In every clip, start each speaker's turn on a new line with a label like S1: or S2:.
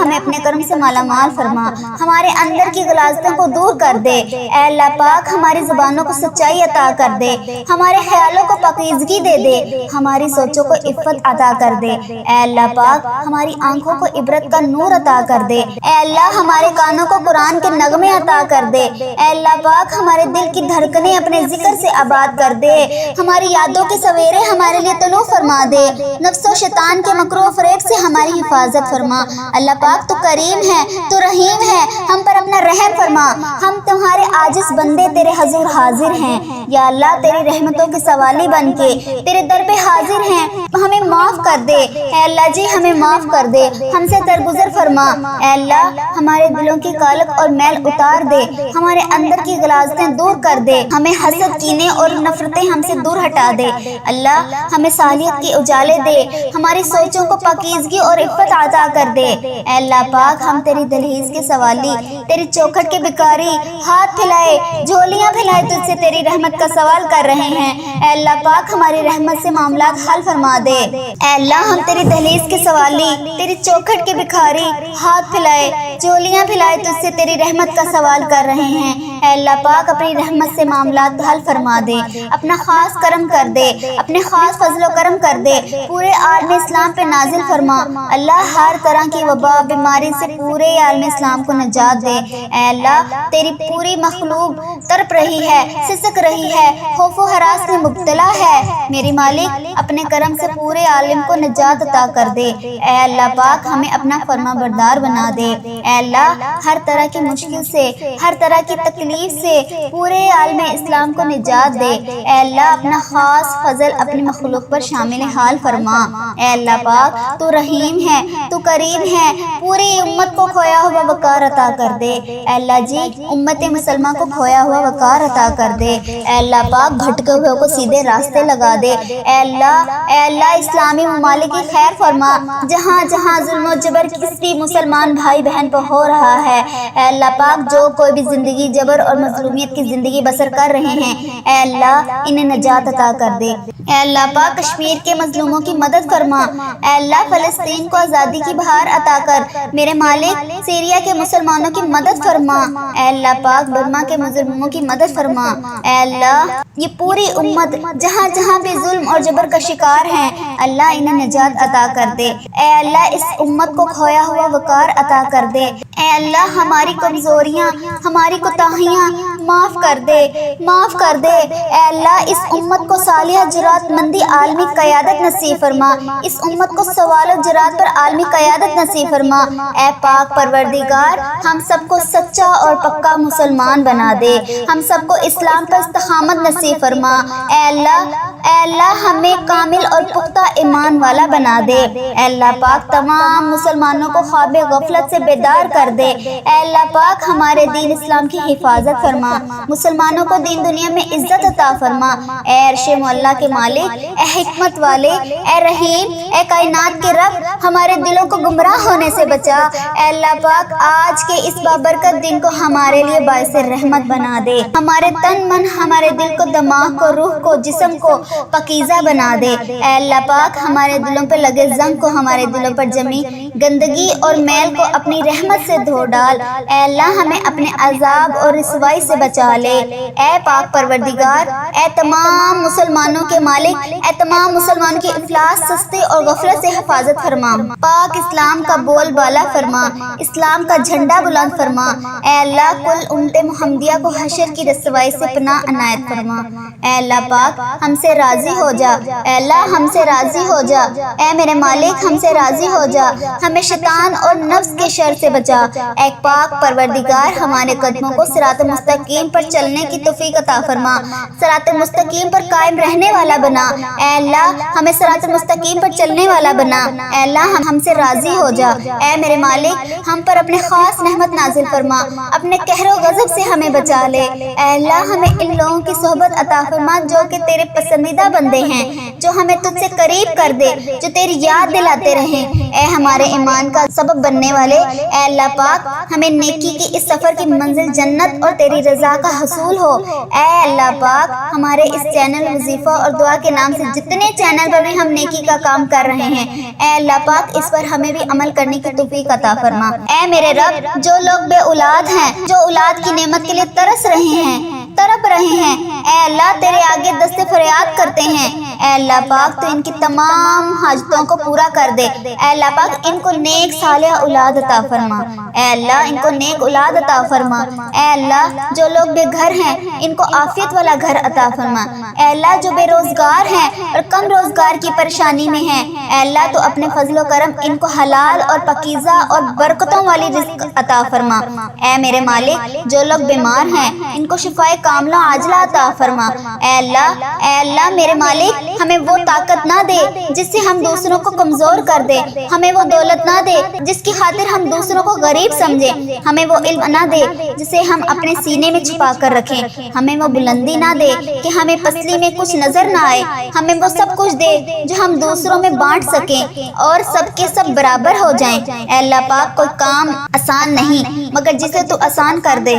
S1: ہمیں اپنے کرم سے مالا مال فرما، ہمارے اندر کی غلاظتوں کو دور کر دے۔ اے اللہ پاک ہماری زبانوں کو سچائی عطا کر دے، ہمارے خیالوں کو پاکیزگی دے دے، ہماری سوچوں کو عفت عطا کر دے۔ اے اللہ پاک ہماری آنکھوں کو عبرت کا نور عطا کر دے۔ اے اللہ ہمارے کانوں کو قرآن کے نغمے عطا کر دے۔ اے اللہ پاک ہمارے دل کی دھڑکنیں اپنے ذکر سے آباد کر دے، ہماری یادوں کے سویرے ہمارے لیے طلوع فرما دے، نفس و شیطان کے مکر و فریب سے ہماری حفاظت فرما۔ اللہ پاک تو کریم ہے، تو رحیم ہے، ہم پر اپنا رحم فرما، ہم تمہارے عاجز بندے تیرے حضور حاضر ہیں۔ یا اللہ تیری رحمتوں کے سوالی بن کے تیرے در پہ حاضر ہیں، ہمیں معاف کر دے۔ اے اللہ جی ہمیں معاف کر دے، ہم سے درگزر فرما۔ اے اللہ ہمارے دلوں کی کالک اور میل اتار دے، ہمارے اندر کی غلاظتیں دور کر دے، ہمیں حسد کینے اور نفرتیں ہم سے دور ہٹا دے۔ اللہ ہمیں صالحیت کی اجالے دے، ہماری سوچوں کو پاکیزگی اور عفت عطا کر دے۔ اے اللہ پاک ہم تیری دہلیز کے سوالی، تیری چوکھٹ کے بھکاری، ہاتھ پھیلائے جھولیاں پھیلائے تجھ سے تیری رحمت کا سوال کر رہے ہیں۔ اے اللہ پاک ہماری رحمت سے معاملات حل فرما دے۔ اے اللہ ہم تیری دہلیز کے سوالی، تیری چوکھٹ کے بھکاری، ہاتھ پھیلائے جھولیاں پھیلائے تجھ سے تیری رحمت کا سوال کر رہے ہیں۔ اے اللہ پاک اپنی رحمت سے معاملات حل فرما دے، اپنا خاص کرم کر دے، اپنے خاص فضل و کرم کر دے، پورے عالم اسلام پہ نازل فرما۔ اللہ ہر طرح کی وبا بیماری سے پورے عالم اسلام کو نجات دے۔ اے اللہ تیری پوری مخلوق تڑپ رہی ہے، سسک رہی ہے، خوف و ہراس میں مبتلا ہے، میری مالک اپنے کرم سے پورے عالم کو نجات عطا کر دے۔ اے اللہ پاک ہمیں اپنا فرما بردار بنا دے۔ اے اللہ ہر طرح کی مشکل سے، ہر طرح کی تکلیف سے پورے عالم اسلام کو نجات دے۔ اے اللہ اپنا خاص فضل اپنی مخلوق پر شامل حال فرما۔ اے اللہ پاک تو رحیم ہے، تو کریم ہے، پوری امت کو کھویا ہوا وقار عطا کر دے۔ اے اللہ جی امت مسلمہ کو کھویا ہوا وقار عطا کر دے۔ اے اللہ پاک بھٹکے ہوئے کو سیدھے راستے لگا دے۔ اے اللہ اسلامی ممالک کی خیر فرما، جہاں جہاں ظلم و جبر کسی مسلمان بھائی بہن پر ہو رہا ہے۔ اے اللہ پاک جو کوئی بھی زندگی جبر اور مظلومیت کی زندگی بسر کر رہے ہیں، اے اللہ انہیں نجات عطا کر دے۔ اے اللہ پاک کشمیر کے مظلوموں کی مدد فرما۔ اے اللہ فلسطین کو آزادی کی بہار عطا کر، میرے مالک سیریا کے مسلمانوں کی مدد فرما۔ اے اللہ پاک برما کے مظلوموں کی مدد فرما۔ اے اللہ یہ پوری امت جہاں جہاں بھی ظلم اور جبر کا شکار ہیں، اللہ انہیں نجات عطا کر دے۔ اے اللہ اس امت کو کھویا ہوا وقار عطا کر دے۔ اے اللہ ہماری کمزوریاں، ہماری کوتاہیاں معاف کر دے، معاف کر دے۔ اے اللہ اس امت کو صالحہ جرات مندی عالمی قیادت نصیب فرما، اس امت کو سوال و جرات پر عالمی قیادت نصیب فرما۔ اے پاک پروردگار ہم سب کو سچا اور پکا مسلمان بنا دے، ہم سب کو اسلام پر استقامت نصیب فرما۔ اے اللہ ہمیں کامل اور پختہ ایمان والا بنا دے۔ اے اللہ پاک تمام مسلمانوں کو خواب غفلت سے بیدار کر دے۔ اے اللہ پاک ہمارے دین اسلام کی حفاظت فرما، مسلمانوں کو دین دنیا میں عزت عطا فرما۔ اے عرش معلیٰ کے مالک، اے حکمت والے، اے رحیم، اے کائنات کے رب، ہمارے دلوں کو گمراہ ہونے سے بچا۔ اے اللہ پاک آج کے اس بابرکت دن کو ہمارے لیے باعث رحمت بنا دے، ہمارے تن من، ہمارے دل کو، دماغ کو، روح کو، جسم کو پاکیزہ بنا دے۔ اے اللہ پاک ہمارے دلوں پر لگے زنگ کو، ہمارے دلوں پر جمی گندگی اور میل کو اپنی رحمت سے دھو ڈال۔ اے اللہ ہمیں اپنے عذاب اور رسوائی سے بچا لے۔ اے پاک پروردگار، اے تمام مسلمانوں کے مالک، اے تمام مسلمانوں کی افلاس، سستی اور غفلت سے حفاظت فرما۔ پاک اسلام کا بول بالا فرما، اسلام کا جھنڈا بلند فرما۔ اے اللہ کل امت محمدیہ کو حشر کی رسوائی سے پناہ عنایت فرما۔ اے اللہ پاک ہم سے راضی ہو جا، اے اللہ ہم سے راضی ہو جا، اے میرے مالک ہم سے راضی ہو جا، ہمیں شیطان اور نفس کے شر سے بچا۔ اے پاک پروردگار ہمارے قدموں کو صراط مستقیم پر چلنے کی توفیق عطا فرما، صراط مستقیم پر قائم رہنے والا بنا۔ اے اللہ ہمیں صراط مستقیم پر چلنے والا بنا۔ اے اللہ ہم سے راضی ہو جا، اے میرے مالک ہم پر اپنے خاص رحمت نازل فرما، اپنے قہر و غضب سے ہمیں بچا لے۔ اے اللہ ہمیں ان لوگوں کی صحبت عطا فرما جو کہ تیرے پسندیدہ بندے ہیں، جو ہمیں تجھ سے قریب کر دے، جو تیری یاد دلاتے رہیں۔ اے ہمارے ایمان کا سبب بننے والے، اے اللہ پاک ہمیں نیکی کی اس سفر کی منزل جنت اور تیری رضا کا حصول ہو۔ اے اللہ پاک ہمارے اس چینل وظیفہ اور دعا کے نام سے جتنے چینل پر بھی ہم نیکی کا کام کر رہے ہیں، اے اللہ پاک اس پر ہمیں بھی عمل کرنے کی توفیق عطا فرما۔ اے میرے رب، جو لوگ بے اولاد ہیں، جو اولاد کی نعمت کے لیے ترس رہے ہیں، تڑپ رہے ہیں، اے اللہ تیرے آگے دست فریاد کرتے ہیں، اے اللہ پاک تو ان کی تمام حاجتوں کو پورا کر دے۔ اے اللہ پاک ان کو نیک صالح اولاد عطا فرما، اے اللہ ان کو نیک اولاد عطا فرما۔ اے اللہ جو لوگ بے گھر ہیں ان کو عافیت والا گھر عطا فرما۔ اے اللہ جو بے روزگار ہیں اور کم روزگار کی پریشانی میں ہیں، اے اللہ تو اپنے فضل و کرم ان کو حلال اور پاکیزہ اور برکتوں والی رزق عطا فرما۔ اے میرے مالک جو لوگ بیمار ہیں ان کو شفائے کاملہ عاجلہ عطا فرما۔ اے اللہ میرے مالک ہمیں وہ طاقت نہ دے جس سے ہم دوسروں کو کمزور کر دے، ہمیں وہ دولت نہ دے جس کی خاطر ہم دوسروں کو غریب سمجھے، ہمیں وہ علم نہ دے جسے ہم اپنے سینے میں چھپا کر رکھیں، ہمیں وہ بلندی نہ دے کہ ہمیں پسلی میں کچھ نظر نہ آئے، ہمیں وہ سب کچھ دے جو ہم دوسروں میں بانٹ سکیں اور سب کے سب برابر ہو جائیں۔ اے اللہ پاک کوئی کام آسان نہیں مگر جسے تو آسان کر دے۔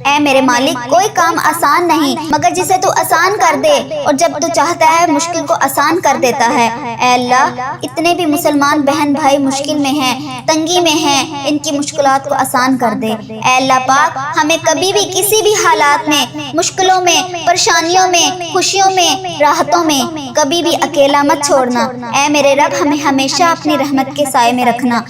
S1: اے میرے مالک کوئی کام آسان نہیں مگر جسے تو آسان کر دے، اور جب تو چاہتا ہے مشکل کو آسان کر دیتا ہے۔ اے اللہ اتنے بھی مسلمان بہن بھائی مشکل میں ہیں، تنگی میں ہیں، ان کی مشکلات کو آسان کر دے۔ اے اللہ پاک ہمیں کبھی بھی کسی بھی حالات میں، مشکلوں میں، پریشانیوں میں، خوشیوں میں، راحتوں میں کبھی بھی اکیلا مت چھوڑنا۔ اے میرے رب ہمیں ہمیشہ اپنی رحمت کے سائے میں رکھنا۔